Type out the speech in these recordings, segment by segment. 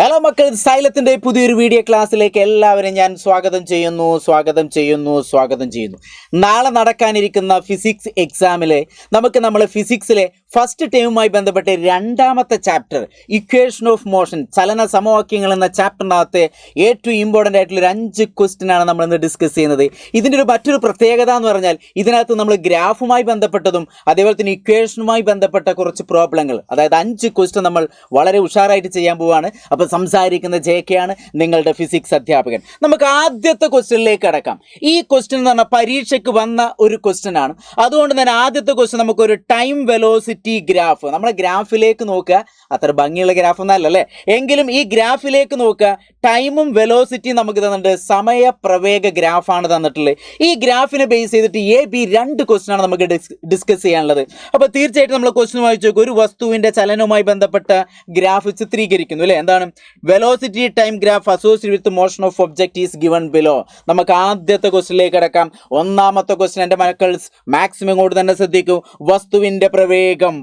Hello മക്കൾ, സൈലത്തിൻ്റെ പുതിയൊരു video ക്ലാസ്സിലേക്ക് എല്ലാവരും ഞാൻ സ്വാഗതം ചെയ്യുന്നു. നാളെ നടക്കാനിരിക്കുന്ന ഫിസിക്സ് എക്സാമിലെ നമ്മൾ ഫിസിക്സിലെ ഫസ്റ്റ് ടേമുമായി ബന്ധപ്പെട്ട് രണ്ടാമത്തെ ചാപ്റ്റർ ഇക്വേഷൻ ഓഫ് മോഷൻ, ചലന സമവാക്യങ്ങൾ എന്ന ചാപ്റ്ററിനകത്തെ ഏറ്റവും ഇമ്പോർട്ടൻ്റ് ആയിട്ടുള്ള ഒരു 5 ക്വസ്റ്റ്യനാണ് നമ്മൾ ഇന്ന് ഡിസ്കസ് ചെയ്യുന്നത്. ഇതിൻ്റെ മറ്റൊരു പ്രത്യേകത എന്ന് പറഞ്ഞാൽ ഇതിനകത്ത് നമ്മൾ ഗ്രാഫുമായി ബന്ധപ്പെട്ടതും അതേപോലെ തന്നെ ഇക്വേഷനുമായി ബന്ധപ്പെട്ട കുറച്ച് പ്രോബ്ലങ്ങൾ, അതായത് 5 ക്വസ്റ്റ്യൻ നമ്മൾ വളരെ ഉഷാറായിട്ട് ചെയ്യാൻ പോവുകയാണ്. അപ്പോൾ സംസാരിക്കുന്ന ജെകെയാണ്, നിങ്ങളുടെ ഫിസിക്സ് അധ്യാപകൻ. നമുക്ക് ആദ്യത്തെ ക്വസ്റ്റ്യനിലേക്ക് കടക്കാം. ഈ ക്വസ്റ്റ്യൻ എന്ന് പറഞ്ഞാൽ പരീക്ഷയ്ക്ക് വന്ന ഒരു ക്വസ്റ്റ്യൻ ആണ്. അതുകൊണ്ട് തന്നെ ആദ്യത്തെ ക്വസ്റ്റ്യൻ നമുക്കൊരു ടൈം വെലോസിറ്റി ഗ്രാഫ്, നമ്മളെ ഗ്രാഫിലേക്ക് നോക്കുക. അത്ര ഭംഗിയുള്ള ഗ്രാഫ് ഒന്നല്ലേ, എങ്കിലും ഈ ഗ്രാഫിലേക്ക് നോക്കുക. ടൈമും വെലോസിറ്റിയും നമുക്ക് തന്നിട്ടുണ്ട്, സമയപ്രവേഗ ഗ്രാഫാണ് തന്നിട്ടുള്ളത്. ഈ ഗ്രാഫിനെ ബേസ് ചെയ്തിട്ട് A-B 2 ക്വസ്റ്റ്യൻ ആണ് നമുക്ക് ഡിസ്കസ് ചെയ്യാനുള്ളത്. അപ്പോൾ തീർച്ചയായിട്ടും നമ്മൾ ക്വസ്റ്റ്യൻ വായിച്ചു നോക്കുക. ഒരു വസ്തുവിൻ്റെ ചലനവുമായി ബന്ധപ്പെട്ട ഗ്രാഫ് ചിത്രീകരിക്കുന്നു അല്ലേ. എന്താണ് velocity time graph associated with motion of object is given below. നമുക്ക് ആദ്യത്തെ ക്വസ്റ്റ്യനിലേക്ക് കിടക്കാം. ഒന്നാമത്തെ ക്വസ്റ്റ്യൻ എൻ്റെ മക്കൾ മാക്സിമം കൂടെ തന്നെ ശ്രദ്ധിക്കൂ. വസ്തുവിൻ്റെ പ്രവേഗം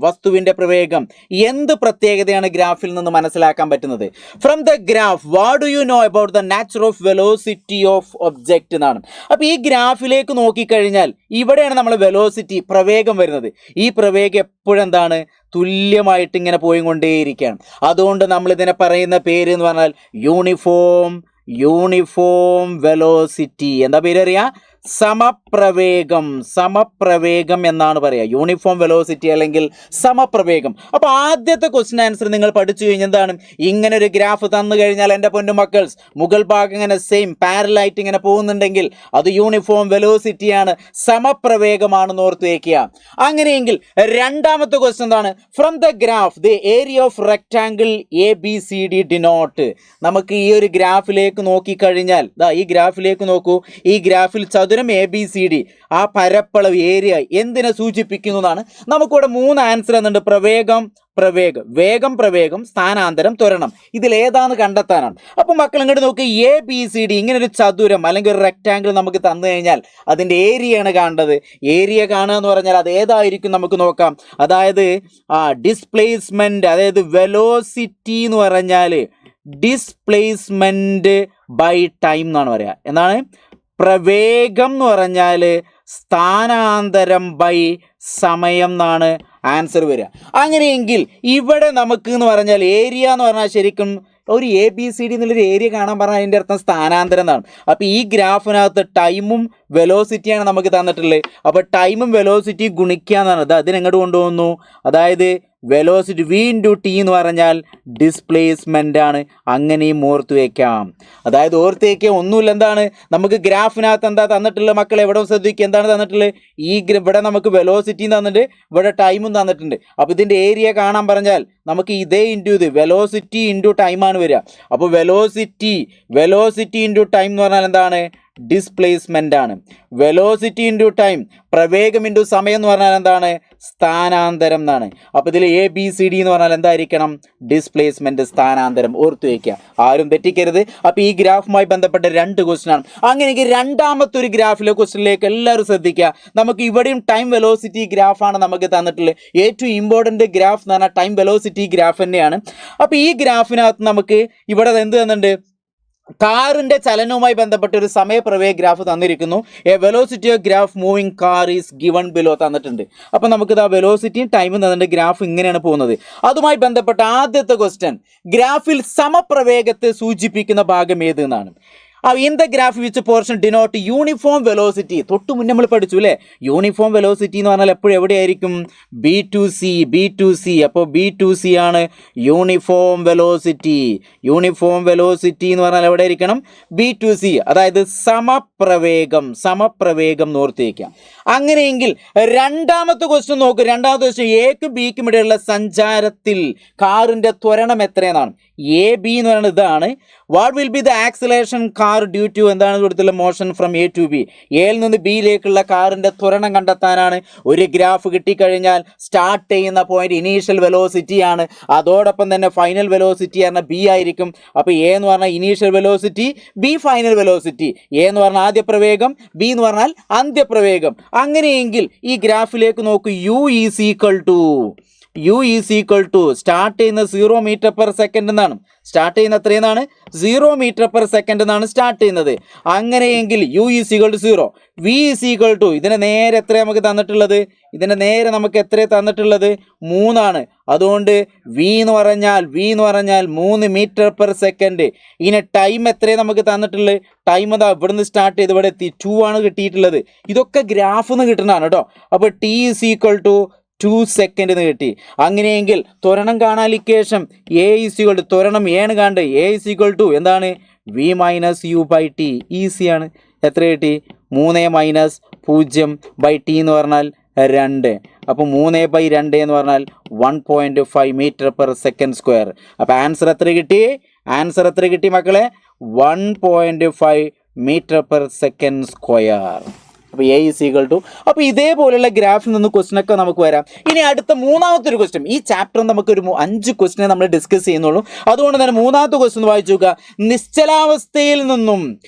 എന്ത് പ്രത്യേകതയാണ് ഗ്രാഫിൽ നിന്ന് മനസ്സിലാക്കാൻ പറ്റുന്നത്? From the graph what do you know about the nature of velocity of object എന്നാണ്. അപ്പോൾ ഈ ഗ്രാഫിലേക്ക് നോക്കിക്കഴിഞ്ഞാൽ ഇവിടെയാണ് നമ്മൾ വെലോസിറ്റി, പ്രവേഗം വരുന്നത്. ഈ പ്രവേഗം എപ്പോഴെന്താണ് തുല്യമായിട്ട് ഇങ്ങനെ പോയിക്കൊണ്ടേയിരിക്കുകയാണ്. അതുകൊണ്ട് നമ്മൾ ഇതിനെ പറയുന്ന പേര് എന്ന് പറഞ്ഞാൽ യൂണിഫോം വെലോസിറ്റി. എന്താ പേര് അറിയാം? സമപ്രവേഗം എന്നാണ് പറയുക. യൂണിഫോം വെലോസിറ്റി അല്ലെങ്കിൽ സമപ്രവേഗം. അപ്പോൾ ആദ്യത്തെ ക്വസ്റ്റ്യൻ ആൻസർ നിങ്ങൾ പഠിച്ചു കഴിഞ്ഞാൽ എന്താണ്? ഇങ്ങനെ ഒരു ഗ്രാഫ് തന്നു കഴിഞ്ഞാൽ എൻ്റെ പൊന്നു മക്കൾസ്, മുകൾ ഭാഗം ഇങ്ങനെ സെയിം പാരലായിട്ട് ഇങ്ങനെ പോകുന്നുണ്ടെങ്കിൽ അത് യൂണിഫോം വെലോസിറ്റിയാണ്, സമപ്രവേഗമാണെന്ന് ഓർത്ത് വയ്ക്കുക. അങ്ങനെയെങ്കിൽ രണ്ടാമത്തെ ക്വസ്റ്റ്യൻ എന്താണ്? From the graph the area of rectangle ABCD denote. നമുക്ക് ഈ ഒരു ഗ്രാഫിലേക്ക് നോക്കിക്കഴിഞ്ഞാൽ ഈ ഗ്രാഫിലേക്ക് നോക്കൂ. ഈ ഗ്രാഫിൽ ചതുരം ABCD, ആ പരപ്പളവ് ഏരിയ എന്തിനെ സൂചിപ്പിക്കുന്നു എന്നാണ്. നമുക്കിവിടെ 3 ആൻസർ എന്നുണ്ട്. വേഗം, സ്ഥാനാന്തരം, ത്വരണം. ഇതിലേതാന്ന് കണ്ടെത്താനാണ്. അപ്പോൾ മക്കൾ ഇങ്ങോട്ട് നോക്കി, ABCD ഇങ്ങനെ ഒരു ചതുരം അല്ലെങ്കിൽ ഒരു റെക്ടാങ്കിൾ നമുക്ക് തന്നു കഴിഞ്ഞാൽ അതിൻ്റെ ഏരിയയാണ് കാണേണ്ടത്. ഏരിയ കാണുക എന്ന് പറഞ്ഞാൽ അത് ഏതായിരിക്കും നമുക്ക് നോക്കാം. അതായത് ഡിസ്പ്ലേസ്മെൻറ്റ്, അതായത് വെലോസിറ്റി എന്ന് പറഞ്ഞാൽ ഡിസ്പ്ലേസ്മെൻറ്റ് ബൈ ടൈം എന്നാണ് പറയുക. എന്താണ്? പ്രവേഗം എന്ന് പറഞ്ഞാൽ സ്ഥാനാന്തരം ബൈ സമയം എന്നാണ് ആൻസർ വരിക. അങ്ങനെയെങ്കിൽ ഇവിടെ നമുക്ക് എന്ന് പറഞ്ഞാൽ ഏരിയ എന്ന് പറഞ്ഞാൽ ശരിക്കും ഒരു ABCD എന്നുള്ളൊരു ഏരിയ കാണാൻ പറഞ്ഞാൽ അതിൻ്റെ അർത്ഥം സ്ഥാനാന്തരം എന്നാണ്. അപ്പോൾ ഈ ഗ്രാഫിനകത്ത് ടൈമും വെലോസിറ്റിയാണ് നമുക്ക് തന്നിട്ടുള്ളത്. അപ്പോൾ ടൈമും വെലോസിറ്റി ഗുണിക്കുക എന്നാണ്. അതിനെങ്ങോട്ട് കൊണ്ടുപോകുന്നു? അതായത് വെലോസിറ്റി V × T എന്ന് പറഞ്ഞാൽ ഡിസ്പ്ലേസ്മെൻ്റ് ആണ്. അങ്ങനെയും ഓർത്ത് വയ്ക്കാം. അതായത് ഓർത്ത് വയ്ക്കുക ഒന്നുമില്ല. എന്താണ് നമുക്ക് ഗ്രാഫിനകത്ത് എന്താ തന്നിട്ടുള്ളത് മക്കളെ? എവിടെ ശ്രദ്ധിക്കുക, എന്താണ് തന്നിട്ടുള്ളത്? ഇവിടെ നമുക്ക് വെലോസിറ്റിയും തന്നിട്ടുണ്ട്, ഇവിടെ ടൈമും തന്നിട്ടുണ്ട്. അപ്പോൾ ഇതിൻ്റെ ഏരിയ കാണാൻ പറഞ്ഞാൽ നമുക്ക് ഇതേ ഇത് വെലോസിറ്റി ഇൻറ്റു ടൈമാണ് വരിക. അപ്പോൾ വെലോസിറ്റി ഇൻറ്റു ടൈം എന്ന് പറഞ്ഞാൽ എന്താണ്? ഡിസ്പ്ലേസ്മെൻ്റ് ആണ്. വെലോസിറ്റി ഇൻറ്റു ടൈം, പ്രവേഗം ഇൻറ്റു സമയം എന്ന് പറഞ്ഞാൽ എന്താണ്? സ്ഥാനാന്തരം എന്നാണ്. അപ്പോൾ ഇതിൽ ABCD എന്ന് പറഞ്ഞാൽ എന്തായിരിക്കണം? ഡിസ്പ്ലേസ്മെൻറ്റ്, സ്ഥാനാന്തരം. ഓർത്തു വയ്ക്കുക, ആരും തെറ്റിക്കരുത്. അപ്പോൾ ഈ ഗ്രാഫുമായി ബന്ധപ്പെട്ട 2 ക്വസ്റ്റ്യൻ ആണ്. അങ്ങനെയെങ്കിൽ രണ്ടാമത്തെ ഒരു ഗ്രാഫിലെ ക്വസ്റ്റ്യനിലേക്ക് എല്ലാവരും ശ്രദ്ധിക്കുക. നമുക്ക് ഇവിടെയും ടൈം വെലോസിറ്റി ഗ്രാഫാണ് നമുക്ക് തന്നിട്ടുള്ളത്. ഏറ്റവും ഇമ്പോർട്ടൻ്റ് ഗ്രാഫ് എന്ന് പറഞ്ഞാൽ ടൈം വെലോസിറ്റി ഗ്രാഫ് തന്നെയാണ്. അപ്പോൾ ഈ ഗ്രാഫിനകത്ത് നമുക്ക് ഇവിടെ എന്ത് തന്നിട്ടുണ്ട്? കാറിൻ്റെ ചലനവുമായി ബന്ധപ്പെട്ട ഒരു സമയപ്രവേഗ ഗ്രാഫ് തന്നിരിക്കുന്നു. A velocity of graph moving car is given below തന്നിട്ടുണ്ട്. അപ്പോൾ നമുക്കിത് ആ വെലോസിറ്റിയും ടൈമും തന്നിട്ട് ഗ്രാഫ് ഇങ്ങനെയാണ് പോകുന്നത്. അതുമായി ബന്ധപ്പെട്ട ആദ്യത്തെ ക്വസ്റ്റ്യൻ, ഗ്രാഫിൽ സമപ്രവേഗത്തെ സൂചിപ്പിക്കുന്ന ഭാഗം ഏത് എന്നാണ്. In the graph which portion denote uniform velocity. തൊട്ട് മുന്നേ നമ്മൾ പഠിച്ചു അല്ലേ? യൂണിഫോം വെലോസിറ്റി എന്ന് പറഞ്ഞാൽ എപ്പോഴും എവിടെയായിരിക്കും? B2C. അപ്പോൾ B2C ആണ് യൂണിഫോം വെലോസിറ്റി എന്ന് പറഞ്ഞാൽ എവിടെ ആയിരിക്കണം? B2C, അതായത് സമപ്രവേഗം നോർത്തേക്കാം. അങ്ങനെയെങ്കിൽ രണ്ടാമത്തെ ക്വസ്റ്റ്യൻ നോക്ക്. രണ്ടാമത്തെ ക്വസ്റ്റ്യൻ, എക്കും ബിക്കും ഇടയിലുള്ള സഞ്ചാരത്തിൽ കാറിൻ്റെ ത്വരണം എത്രയെന്നാണ്. AB എന്ന് പറയുന്നത് ഇതാണ്. What will be the acceleration car due to എന്താണ് കൊടുത്തുള്ള motion from A to B. എയിൽ നിന്ന് ബിയിലേക്കുള്ള കാറിൻ്റെ ത്വരണം കണ്ടെത്താനാണ്. ഒരു ഗ്രാഫ് കിട്ടിക്കഴിഞ്ഞാൽ സ്റ്റാർട്ട് ചെയ്യുന്ന പോയിന്റ് ഇനീഷ്യൽ വെലോസിറ്റിയാണ്, അതോടൊപ്പം തന്നെ ഫൈനൽ വെലോസിറ്റി പറഞ്ഞാൽ B ആയിരിക്കും. അപ്പോൾ A എന്ന് പറഞ്ഞാൽ initial velocity, B final velocity. A എന്ന് പറഞ്ഞാൽ ആദ്യ പ്രവേഗം, B എന്ന് പറഞ്ഞാൽ അന്ത്യപ്രവേഗം. അങ്ങനെയെങ്കിൽ ഈ ഗ്രാഫിലേക്ക് നോക്കൂ. U is equal to u is equal to start ചെയ്യുന്ന 0 മീറ്റർ പെർ സെക്കൻഡ് എന്നാണ്. സ്റ്റാർട്ട് ചെയ്യുന്ന എത്രയെന്നാണ്? 0 മീറ്റർ പെർ സെക്കൻഡ് എന്നാണ് സ്റ്റാർട്ട് ചെയ്യുന്നത്. അങ്ങനെയെങ്കിൽ u is equal to 0, v is equal to ഇതിന് നേരെ എത്ര നമുക്ക് തന്നിട്ടുള്ളത്? ഇതിന് നേരെ നമുക്ക് എത്ര തന്നിട്ടുള്ളത്? 3 ആണ്. അതുകൊണ്ട് വി എന്ന് പറഞ്ഞാൽ 3 മീറ്റർ പെർ സെക്കൻഡ്. ഇനി ടൈം എത്രയാണ് നമുക്ക് തന്നിട്ടുള്ളത്? ടൈം എന്താ? ഇവിടുന്ന് സ്റ്റാർട്ട് ചെയ്ത് ഇവിടെ എത്തി 2 ആണ് കിട്ടിയിട്ടുള്ളത്. ഇതൊക്കെ ഗ്രാഫിൽ നിന്ന് കിട്ടുന്നതാണ് കേട്ടോ. അപ്പോൾ T is equal to 2 second എന്ന് കിട്ടി. അങ്ങനെയെങ്കിൽ ത്വരണം കാണാൻ equation A is equal to ത്വരണം ആണ് കാണേണ്ടത്. എ ഈസ് ഈക്വൽ ടു എന്താണ്? V minus U by T. ഈസിയാണ്. എത്ര കിട്ടി? 3 മൈനസ് 0/t എന്ന് പറഞ്ഞാൽ 2. അപ്പോൾ 3/2 എന്ന് പറഞ്ഞാൽ 1.5 മീറ്റർ പെർ സെക്കൻഡ് സ്ക്വയർ. അപ്പോൾ ആൻസർ എത്ര കിട്ടി മക്കളെ? 1.5 മീറ്റർ പെർ സെക്കൻഡ് സ്ക്വയർ. അപ്പോൾ എ ഈസ് ഈക്വൽ ടു. അപ്പോൾ ഇതേപോലെയുള്ള ഗ്രാഫിൽ നിന്ന് ക്വസ്റ്റ്യനൊക്കെ നമുക്ക് വരാം. ഇനി അടുത്ത മൂന്നാമത്തെ ഒരു ക്വസ്റ്റ്യൻ. ഈ ചാപ്റ്റർ നമുക്കൊരു 5 ക്വസ്റ്റ്യനെ നമ്മൾ ഡിസ്കസ് ചെയ്യുന്നുള്ളൂ. അതുകൊണ്ട് തന്നെ മൂന്നാമത്തെ ക്വസ്റ്റ്യൻ വായിച്ചു നോക്കുക. നിശ്ചലാവസ്ഥയിൽ നിന്നും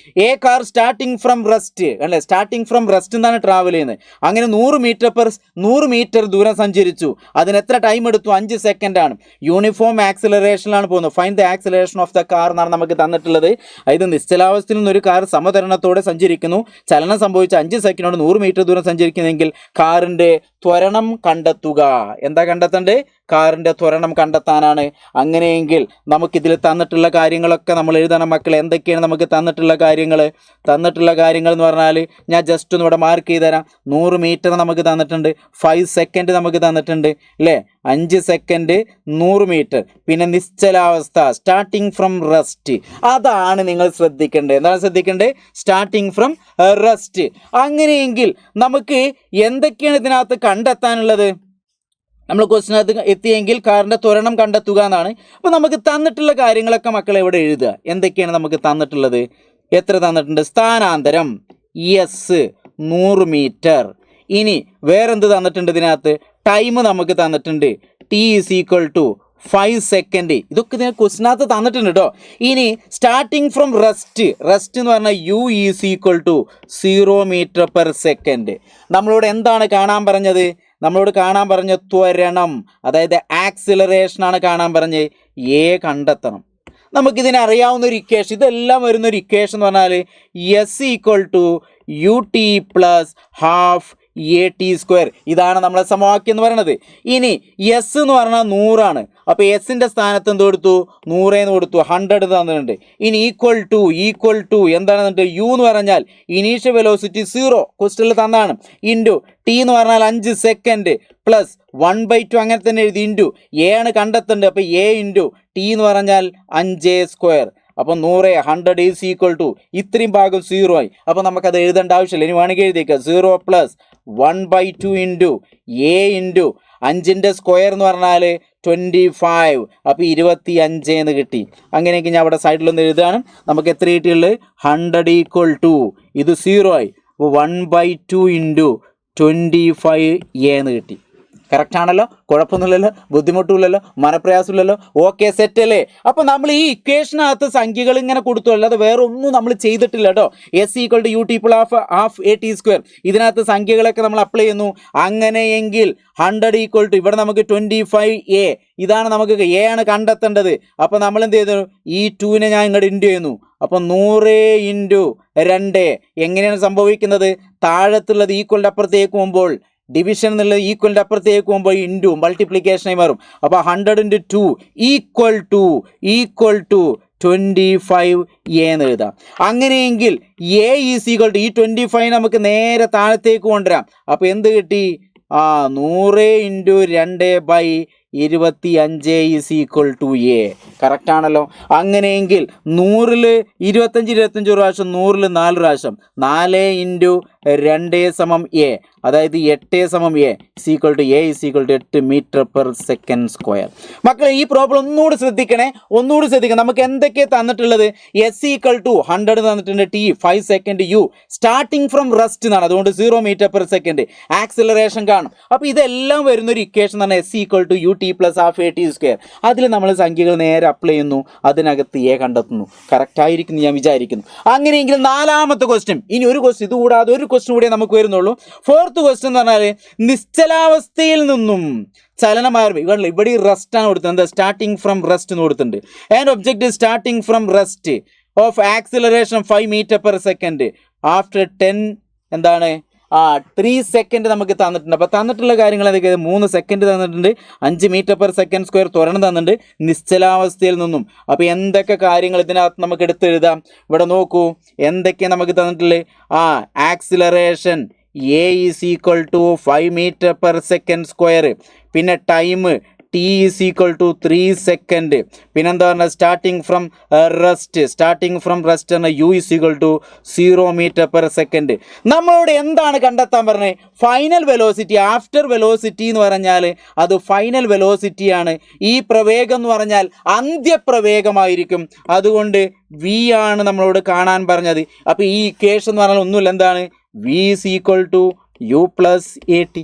A car starting from rest അല്ലേ, സ്റ്റാർട്ടിങ് ഫ്രം റെസ്റ്റ് എന്നാണ് ട്രാവൽ ചെയ്യുന്നത്. അങ്ങനെ 100 മീറ്റർ ദൂരം സഞ്ചരിച്ചു. അതിന് എത്ര ടൈം എടുത്തു? 5 സെക്കൻഡാണ്. യൂണിഫോം ആക്സിലറേഷനിലാണ് പോകുന്നത്. Find the acceleration of the car എന്നാണ് നമുക്ക് തന്നിട്ടുള്ളത്. ഇത് നിശ്ചലാവസ്ഥയിൽ നിന്ന് ഒരു കാർ സമതരണത്തോടെ സഞ്ചരിക്കുന്നു. ചലനം സംഭവിച്ച 5 സെക്കൻഡ് 100 മീറ്റർ ദൂരം സഞ്ചരിക്കുന്നെങ്കിൽ കാറിന്റെ ത്വരണം കണ്ടെത്തുക. എന്താ കണ്ടെത്തേണ്ടത്? കാറിന്റെ ത്വരണം കണ്ടെത്താനാണ്. അങ്ങനെയെങ്കിൽ നമുക്കിതിൽ തന്നിട്ടുള്ള കാര്യങ്ങളൊക്കെ നമ്മൾ എഴുതണം മക്കളെ. എന്തൊക്കെയാണ് നമുക്ക് തന്നിട്ടുള്ള കാര്യങ്ങൾ എന്ന് പറഞ്ഞാൽ ഞാൻ ജസ്റ്റ് ഒന്ന് ഇവിടെ മാർക്ക് ചെയ്ത് തരാം. 100 മീറ്റർ നമുക്ക് തന്നിട്ടുണ്ട്. 5 സെക്കൻഡ് നമുക്ക് തന്നിട്ടുണ്ട് അല്ലേ? 5 സെക്കൻഡ് 100 മീറ്റർ. പിന്നെ നിശ്ചലാവസ്ഥ സ്റ്റാർട്ടിങ് ഫ്രം റെസ്റ്റ്, അതാണ് നിങ്ങൾ ശ്രദ്ധിക്കേണ്ടത്. എന്താണ് ശ്രദ്ധിക്കേണ്ടത്? Starting from rest. അങ്ങനെയെങ്കിൽ നമുക്ക് എന്തൊക്കെയാണ് ഇതിനകത്ത് കണ്ടെത്താനുള്ളത്? നമ്മൾ ക്വസ്റ്റിനകത്ത് എത്തിയെങ്കിൽ കാറിൻ്റെ ത്വരണം കണ്ടെത്തുക എന്നാണ്. അപ്പോൾ നമുക്ക് തന്നിട്ടുള്ള കാര്യങ്ങളൊക്കെ മക്കളെ ഇവിടെ എഴുതുക. എന്തൊക്കെയാണ് നമുക്ക് തന്നിട്ടുള്ളത്? എത്ര തന്നിട്ടുണ്ട്? സ്ഥാനാന്തരം എസ് 100 മീറ്റർ. ഇനി വേറെന്ത് തന്നിട്ടുണ്ട് ഇതിനകത്ത്? ടൈം നമുക്ക് തന്നിട്ടുണ്ട്. T is equal to 5 second. ഇതൊക്കെ ഇതിനെ ക്വസ്റ്റിനകത്ത് തന്നിട്ടുണ്ട് കേട്ടോ. ഇനി സ്റ്റാർട്ടിങ് ഫ്രം റെസ്റ്റ് എന്ന് പറഞ്ഞാൽ u is equal to 0 metre per second. നമ്മളോട് എന്താണ് കാണാൻ പറഞ്ഞത്? നമ്മളോട് കാണാൻ പറഞ്ഞ ത്വരണം, അതായത് ആക്സിലറേഷൻ ആണ് കാണാൻ പറഞ്ഞത്. എ കണ്ടെത്തണം. നമുക്കിതിനെ അറിയാവുന്ന ഒരു ഇക്വേഷൻ, ഇതെല്ലാം വരുന്നൊരു ഇക്വേഷൻ എന്ന് പറഞ്ഞാൽ s equal to u t plus half a t square. ഇതാണ് നമ്മളെ സമവാക്യം എന്ന് പറയുന്നത്. ഇനി എസ് എന്ന് പറഞ്ഞാൽ 100 ആണ്. അപ്പോൾ എസിൻ്റെ സ്ഥാനത്ത് എന്ത് കൊടുത്തു? 100 എന്ന് കൊടുത്തു. 100 തന്നിട്ടുണ്ട്. ഇനി ഈക്വൽ ടു എന്താണ് തന്നിട്ട്? യു എന്ന് പറഞ്ഞാൽ ഇനീഷ്യൽ വെലോസിറ്റി 0 ക്വസ്റ്റനിൽ തന്നാണ്. ഇൻറ്റു ടി എന്ന് പറഞ്ഞാൽ 5 സെക്കൻഡ് പ്ലസ് 1/2 അങ്ങനെ തന്നെ എഴുതി. ഇൻറ്റു എ ആണ് കണ്ടെത്തേണ്ടത്. അപ്പോൾ എ ഇൻറ്റു ടി എന്ന് പറഞ്ഞാൽ 5 സ്ക്വയർ. അപ്പോൾ 100 ഈസ് ഈക്വൽ ടു ഇത്രയും ഭാഗം 0 ആയി. അപ്പോൾ നമുക്കത് എഴുതേണ്ട ആവശ്യമില്ല. ഇനി വേണമെങ്കിൽ എഴുതിയേക്കുക 0 പ്ലസ് 1/2 ഇൻറ്റു എ ഇൻറ്റു 5ൻ്റെ സ്ക്വയർ എന്ന് പറഞ്ഞാൽ 25. അപ്പോൾ 25 എന്ന് കിട്ടി. അങ്ങനെയൊക്കെ ഞാൻ അവിടെ സൈഡിലൊന്ന് എഴുതുകയാണ്. നമുക്ക് എത്ര കിട്ടിയുള്ളത്? 100 ഈക്വൽ ടു ഇത് 0 ആയി. അപ്പോൾ 1/2 ഇൻറ്റു 25 എ എന്ന് കിട്ടി. കറക്റ്റ് ആണല്ലോ? കുഴപ്പമൊന്നുമില്ലല്ലോ, ബുദ്ധിമുട്ടില്ലല്ലോ, മനപ്രയാസമില്ലല്ലോ. ഓക്കെ, സെറ്റ് അല്ലേ? അപ്പോൾ നമ്മൾ ഈ ഇക്വേഷനകത്ത് സംഖ്യകൾ ഇങ്ങനെ കൊടുത്തു, അല്ലാതെ വേറെ ഒന്നും നമ്മൾ ചെയ്തിട്ടില്ല കേട്ടോ. S equal to u t plus half a t square. ഇതിനകത്ത് സംഖ്യകളൊക്കെ നമ്മൾ അപ്ലൈ ചെയ്യുന്നു. അങ്ങനെയെങ്കിൽ 100 ഈക്വൽ ടു ഇവിടെ നമുക്ക് 25 എ. ഇതാണ് നമുക്ക് എ ആണ് കണ്ടെത്തേണ്ടത്. അപ്പോൾ നമ്മൾ എന്ത് ചെയ്തു? ഈ 2നെ ഞാൻ ഇങ്ങോട്ട് ഇൻറ്റു ചെയ്യുന്നു. അപ്പോൾ 100 ഇൻറ്റു 2 എങ്ങനെയാണ് സംഭവിക്കുന്നത്? താഴത്തുള്ളത് ഈക്വലിൻ്റെ അപ്പുറത്തേക്ക് പോകുമ്പോൾ ഡിവിഷൻ എന്നുള്ളത് ഈക്വലിൻ്റെ അപ്പുറത്തേക്ക് പോകുമ്പോൾ ഇൻറ്റു മൾട്ടിപ്ലിക്കേഷനായി മാറും. അപ്പോൾ 100 ഇൻറ്റു 2 ഈക്വൽ ടു 25 എ എന്ന് എഴുതാം. അങ്ങനെയെങ്കിൽ എ ഈസ് ഈക്വൽ ടു ഈ 25 നമുക്ക് നേരെ താഴത്തേക്ക് കൊണ്ടുവരാം. അപ്പോൾ എന്ത് കിട്ടി? 100 into 2/25 is equal to a. Correct ആണല്ലോ? അങ്ങനെയെങ്കിൽ 100ൽ 25 പ്രാവശ്യം, 100ൽ 4 പ്രാവശ്യം, 4 ഇൻറ്റു 2 സമം എ, അതായത് 8 സമം a equal to a is equal to 8 metre per second square. മക്കളെ ഈ പ്രോബ്ലം ഒന്നുകൂടി ശ്രദ്ധിക്കണം. നമുക്ക് എന്തൊക്കെ തന്നിട്ടുള്ളത്? എസ് ഈക്വൽ ടു 100 തന്നിട്ടുണ്ട്. T 5 second, u starting from rest എന്നാണ്, അതുകൊണ്ട് 0 മീറ്റർ പെർ സെക്കൻഡ്. ആക്സിലറേഷൻ കാണും. അപ്പോൾ ഇതെല്ലാം വരുന്നൊരു ഇക്വേഷൻ എന്ന് പറഞ്ഞാൽ s equal to u t plus half a t square. അതിൽ നമ്മൾ സംഖ്യകൾ നേരെ അപ്ലൈ ചെയ്യുന്നു, അതിനകത്ത് എ കണ്ടെത്തുന്നു. കറക്റ്റ് ആയിരിക്കും ഞാൻ വിചാരിക്കുന്നു. അങ്ങനെയെങ്കിൽ 4ാമത്തെ ക്വസ്റ്റ്യൻ. ഇനി ഒരു ക്വസ്റ്റ്യൻ ഇത് കൂടാതെ ഒരു ക്വസ്റ്റ്യൻ കൂടെ നമുക്ക് വരുന്നുള്ളൂ. 4th ഫോർത്ത് ക്വസ്റ്റ്യൻ എന്ന് പറഞ്ഞാൽ നിശ്ചലാവസ്ഥയിൽ നിന്നും ചലനം ആരംഭിക്കും. ഇവിടെ ഈ റെസ്റ്റ് ആണ് കൊടുത്തത്. എന്താ സ്റ്റാർട്ടിങ് ഫ്രം റെസ്റ്റ് എന്ന് കൊടുത്തിട്ടുണ്ട്. And object starting from rest of acceleration 5 m/s after 3 second നമുക്ക് തന്നിട്ടുണ്ട്. അപ്പോൾ തന്നിട്ടുള്ള കാര്യങ്ങൾ എന്തൊക്കെ? 3 സെക്കൻഡ് തന്നിട്ടുണ്ട്, 5 m/s² ത്വരണം തന്നിട്ടുണ്ട് നിശ്ചലാവസ്ഥയിൽ നിന്നും. അപ്പോൾ എന്തൊക്കെ കാര്യങ്ങൾ ഇതിനകത്ത് നമുക്ക് എടുത്തെഴുതാം? ഇവിടെ നോക്കൂ എന്തൊക്കെയാണ് നമുക്ക് തന്നിട്ടുള്ളത്. ആക്സിലറേഷൻ A = 5 m/s², പിന്നെ ടൈം T = 3 സെക്കൻഡ്, പിന്നെന്താ പറഞ്ഞാൽ starting from rest U = 0 m/s. നമ്മളോട് എന്താണ് കണ്ടെത്താൻ പറഞ്ഞത്? Final velocity. ആഫ്റ്റർ വെലോസിറ്റി എന്ന് പറഞ്ഞാൽ അത് ഫൈനൽ വെലോസിറ്റിയാണ്. ഈ പ്രവേഗം എന്ന് പറഞ്ഞാൽ അന്ത്യപ്രവേഗമായിരിക്കും. അതുകൊണ്ട് V ആണ് നമ്മളോട് കാണാൻ പറഞ്ഞത്. അപ്പോൾ ഈ ഇക്വേഷൻ എന്ന് പറഞ്ഞാൽ ഒന്നുമില്ല, എന്താണ്? V = U + AT.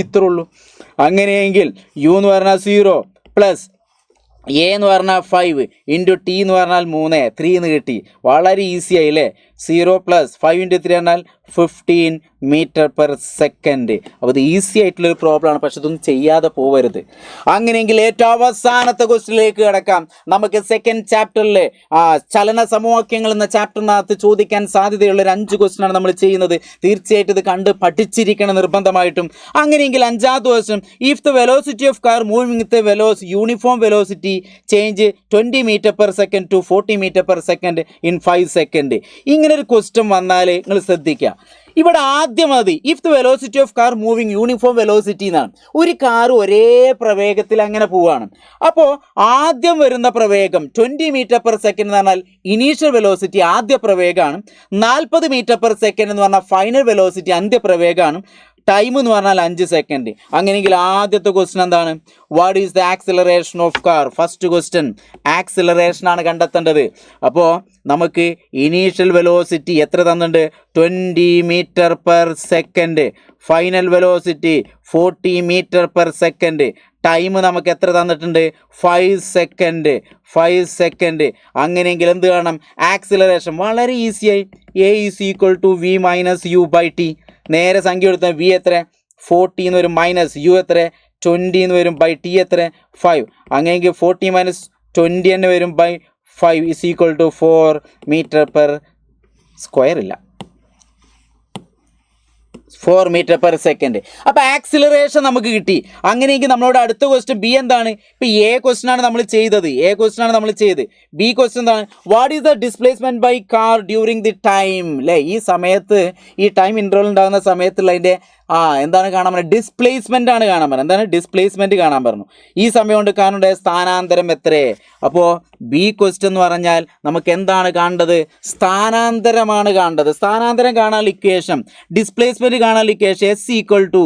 ഇത്രേ ഉള്ളൂ. അങ്ങനെയെങ്കിൽ U എന്ന് പറഞ്ഞാൽ 0 പ്ലസ് A എന്ന് പറഞ്ഞാൽ 5 ഇൻറ്റു T എന്ന് പറഞ്ഞാൽ 3 എന്ന് കിട്ടി. വളരെ ഈസി ആയില്ലേ? 0 പ്ലസ് 5 × 3 പറഞ്ഞാൽ 15 m/s. അപ്പോൾ ഇത് ഈസി ആയിട്ടുള്ളൊരു പ്രോബ്ലമാണ്, പക്ഷെ ഇതൊന്നും ചെയ്യാതെ പോകരുത്. അങ്ങനെയെങ്കിൽ ഏറ്റവും അവസാനത്തെ ക്വസ്റ്റ്യനിലേക്ക് കിടക്കാം. നമുക്ക് സെക്കൻഡ് ചാപ്റ്ററിലെ ചലന സമവാക്യങ്ങൾ എന്ന ചാപ്റ്ററിനകത്ത് ചോദിക്കാൻ സാധ്യതയുള്ള ഒരു 5 ക്വസ്റ്റ്യനാണ് നമ്മൾ ചെയ്യുന്നത്. തീർച്ചയായിട്ടും ഇത് കണ്ട് പഠിച്ചിരിക്കണം നിർബന്ധമായിട്ടും. അങ്ങനെയെങ്കിൽ 5ാമത്തെ question, if the velocity of car moving with uniform velocity change 20 m/s to 40 m/s in 5 seconds. ഇങ്ങനെ ഒരു ക്വസ്റ്റ്യൻ വന്നാൽ നിങ്ങൾ ശ്രദ്ധിക്കുക. ഇവിടെ ആദ്യം മതി if the velocity of car moving uniform velocity എന്നാണ്. ഒരു കാർ ഒരേ പ്രവേഗത്തിൽ അങ്ങനെ പോവുകയാണ്. അപ്പോൾ ആദ്യം വരുന്ന പ്രവേഗം 20 m/s എന്ന് പറഞ്ഞാൽ ഇനീഷ്യൽ വെലോസിറ്റി ആദ്യ പ്രവേഗമാണ്. 40 m/s എന്ന് പറഞ്ഞാൽ ഫൈനൽ വെലോസിറ്റി അന്ത്യപ്രവേഗമാണ്. ടൈം എന്ന് പറഞ്ഞാൽ 5 സെക്കൻഡ്. അങ്ങനെയെങ്കിൽ ആദ്യത്തെ ക്വസ്റ്റ്യൻ എന്താണ്? What is the acceleration of car? First question acceleration ആണ് കണ്ടെത്തേണ്ടത്. അപ്പോൾ നമുക്ക് ഇനീഷ്യൽ വെലോസിറ്റി എത്ര തന്നിട്ടുണ്ട്? 20 m/s. Final velocity 40 m/s. Time നമുക്ക് എത്ര തന്നിട്ടുണ്ട്? 5 സെക്കൻഡ്. അങ്ങനെയെങ്കിൽ എന്ത് കാണണം? ആക്സിലറേഷൻ വളരെ ഈസിയായി. A = V - U/T. നേരെ സംഖ്യ എടുത്താൽ V എത്ര? 40 എന്ന് വരും, മൈനസ് U എത്ര? 20 എന്ന് വരും, ബൈ T എത്ര? 5. അങ്ങനെയെങ്കിൽ 40 - 20 തന്നെ വരും, ബൈ 5 = 4 m/s. ഇല്ല, 4 m/s. അപ്പോൾ ആക്സിലറേഷൻ നമുക്ക് കിട്ടി. അങ്ങനെയെങ്കിൽ നമ്മളോട് അടുത്ത ക്വസ്റ്റ്യൻ ബി എന്താണ്? ഇപ്പോൾ A ക്വസ്റ്റ്യൻ ആണ് നമ്മൾ ചെയ്തത്. ബി ക്വസ്റ്റ്യൻ എന്താണ്? What is the displacement by car during the time? അല്ലേ, ഈ സമയത്ത് ഈ ടൈം ഇൻ്റർവൽ ഉണ്ടാകുന്ന സമയത്തുള്ള അതിൻ്റെ എന്താണ് കാണാൻ പറഞ്ഞത്? ഡിസ്പ്ലേസ്മെൻ്റ് ആണ് കാണാൻ പറഞ്ഞത്. എന്താണ് ഡിസ്പ്ലേസ്മെൻറ്റ് കാണാൻ പറഞ്ഞു. ഈ സമയം കൊണ്ട് കാണേണ്ട സ്ഥാനാന്തരം എത്രേ? അപ്പോൾ ബി ക്വസ്റ്റ്യൻ എന്ന് പറഞ്ഞാൽ നമുക്ക് എന്താണ് കാണേണ്ടത്? സ്ഥാനാന്തരമാണ് കാണേണ്ടത്. സ്ഥാനാന്തരം കാണാൻ ഇക്വേഷൻ, ഡിസ്പ്ലേസ്മെൻറ്റ് കാണാൻ ഇക്വേഷൻ S =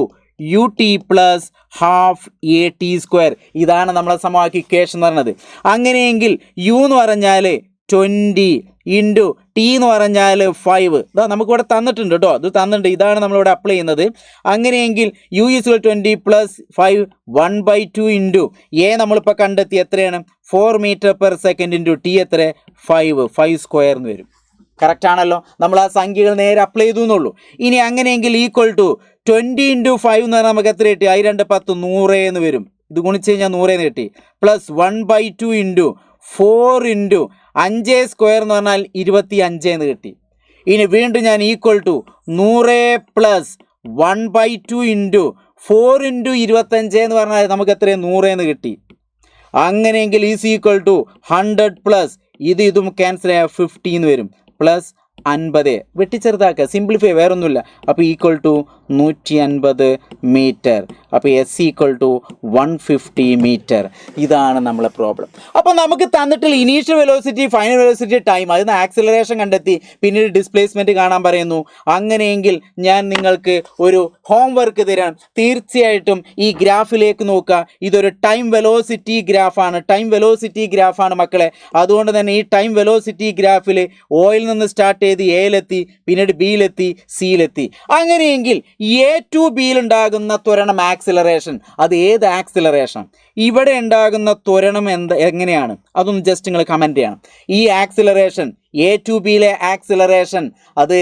UT + ½ AT². ഇതാണ് നമ്മളെ സമവാക്യ ഇക്വേഷൻ എന്ന് പറയുന്നത്. അങ്ങനെയെങ്കിൽ U എന്ന് പറഞ്ഞാൽ 20 ഇൻറ്റു T എന്ന് പറഞ്ഞാൽ 5. ഇതാ നമുക്കിവിടെ തന്നിട്ടുണ്ട് കേട്ടോ, ഇത് തന്നിട്ടുണ്ട്. ഇതാണ് നമ്മളിവിടെ അപ്ലൈ ചെയ്യുന്നത്. അങ്ങനെയെങ്കിൽ U = 20 + 5 1/2 ഇൻറ്റു A നമ്മളിപ്പോൾ കണ്ടെത്തി എത്രയാണ്? 4 m/s ഇൻറ്റു T എത്ര? 5² എന്ന് വരും. കറക്റ്റ് ആണല്ലോ. നമ്മൾ ആ സംഖ്യകൾ നേരെ അപ്ലൈ ചെയ്തു എന്നുള്ളൂ. ഇനി അങ്ങനെയെങ്കിൽ = 20 × 5 എന്ന് പറഞ്ഞാൽ നമുക്ക് എത്ര കിട്ടി? 2 10 100 എന്ന് വരും. ഇത് ഗുണിച്ച് കഴിഞ്ഞാൽ 100 എന്ന് കിട്ടി. പ്ലസ് 1/2 ഇൻറ്റു 4 ഇൻറ്റു 5² എന്ന് പറഞ്ഞാൽ 25 എന്ന് കിട്ടി. ഇനി വീണ്ടും ഞാൻ = 100 പ്ലസ് 1/2 ഇൻറ്റു 4 ഇൻറ്റു 25 എന്ന് പറഞ്ഞാൽ നമുക്ക് എത്രയും 100 എന്ന് കിട്ടി. അങ്ങനെയെങ്കിൽ = 100 പ്ലസ് ഇതും ക്യാൻസൽ ചെയ്യാൻ 50 എന്ന് വരും, പ്ലസ് 50 വെട്ടിച്ചെറുതാക്കുക, സിംപ്ലിഫൈ, വേറൊന്നുമില്ല. അപ്പോൾ = 150 മീറ്റർ. അപ്പോൾ S = 150 മീറ്റർ. ഇതാണ് നമ്മളെ പ്രോബ്ലം. അപ്പോൾ നമുക്ക് തന്നിട്ടുള്ള initial velocity, final velocity, time, അതിന് ആക്സിലറേഷൻ കണ്ടെത്തി, പിന്നീട് ഡിസ്പ്ലേസ്മെൻറ്റ് കാണാൻ പറയുന്നു. അങ്ങനെയെങ്കിൽ ഞാൻ നിങ്ങൾക്ക് ഒരു ഹോംവർക്ക് തരാം. തീർച്ചയായിട്ടും ഈ ഗ്രാഫിലേക്ക് നോക്കുക. ഇതൊരു ടൈം വെലോസിറ്റി ഗ്രാഫാണ് മക്കളെ. അതുകൊണ്ട് തന്നെ ഈ ടൈം വെലോസിറ്റി ഗ്രാഫിൽ Oയിൽ നിന്ന് സ്റ്റാർട്ട് ചെയ്ത് Aയിലെത്തി, പിന്നീട് Bയിലെത്തി, Cയിലെത്തി. അങ്ങനെയെങ്കിൽ A to Bയിൽ ഉണ്ടാകുന്ന ത്വരണം ആക്സിലറേഷൻ, അത് ഏത് ആക്സിലറേഷൻ? ഇവിടെ ഉണ്ടാകുന്ന ത്വരണം എങ്ങനെയാണ്? അതൊന്ന് ജസ്റ്റ് നിങ്ങൾ കമൻറ്റ് ചെയ്യണം. ഈ ആക്സിലറേഷൻ എ ടു ബിയിലെ ആക്സിലറേഷൻ അത്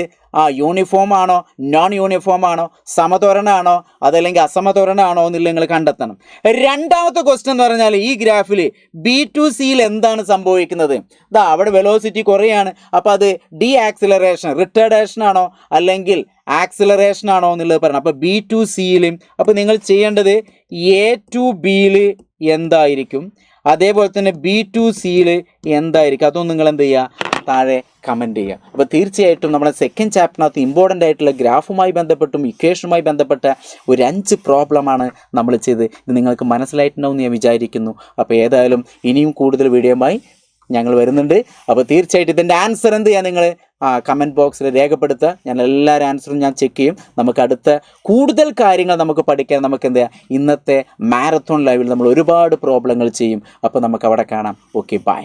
യൂണിഫോം ആണോ നോൺ യൂണിഫോം ആണോ സമത്വരണമാണോ അതല്ലെങ്കിൽ അസമത്വരണമാണോ എന്നുള്ള നിങ്ങൾ കണ്ടെത്തണം. രണ്ടാമത്തെ ക്വസ്റ്റ്യൻ എന്ന് പറഞ്ഞാൽ ഈ ഗ്രാഫിൽ ബി ടു സിയിൽ എന്താണ് സംഭവിക്കുന്നത്? അവിടെ വെലോസിറ്റി കുറയാണ്, അപ്പോൾ അത് ഡി ആക്സിലറേഷൻ റിട്ടേർഡേഷൻ ആണോ അല്ലെങ്കിൽ ആക്സിലറേഷൻ ആണോ എന്നുള്ളത് പറയണം. അപ്പോൾ ബി ടു സിയിലും അപ്പോൾ നിങ്ങൾ ചെയ്യേണ്ടത് എ ടു ബിയിൽ എന്തായിരിക്കും, അതേപോലെ തന്നെ ബി ടു സിയിൽ എന്തായിരിക്കും, അതൊന്നും നിങ്ങൾ എന്ത് ചെയ്യുക, താഴെ കമൻറ്റ് ചെയ്യുക. അപ്പോൾ തീർച്ചയായിട്ടും നമ്മുടെ സെക്കൻഡ് ചാപ്റ്ററിനകത്ത് ഇമ്പോർട്ടൻ്റ് ആയിട്ടുള്ള ഗ്രാഫുമായി ബന്ധപ്പെട്ടും ഇക്വേഷനുമായി ബന്ധപ്പെട്ട ഒരു 5 പ്രോബ്ലമാണ് നമ്മൾ ചെയ്ത്. ഇത് നിങ്ങൾക്ക് മനസ്സിലായിട്ടുണ്ടാവും ഞാൻ വിചാരിക്കുന്നു. അപ്പോൾ ഏതായാലും ഇനിയും കൂടുതൽ വീഡിയോയുമായി ഞങ്ങൾ വരുന്നുണ്ട്. അപ്പോൾ തീർച്ചയായിട്ടും ഇതിൻ്റെ ആൻസർ എന്ത് ചെയ്യാൻ നിങ്ങൾ കമൻറ്റ് ബോക്സിൽ രേഖപ്പെടുത്തുക. ഞാൻ എല്ലാവരും ആൻസറും ഞാൻ ചെക്ക് ചെയ്യും. നമുക്ക് അടുത്ത കൂടുതൽ കാര്യങ്ങൾ നമുക്ക് പഠിക്കാൻ നമുക്ക് എന്ത് ചെയ്യാം, ഇന്നത്തെ മാരത്തോൺ ലൈവിൽ നമ്മൾ ഒരുപാട് പ്രോബ്ലങ്ങൾ ചെയ്യും. അപ്പോൾ നമുക്ക് അവിടെ കാണാം. Okay, by.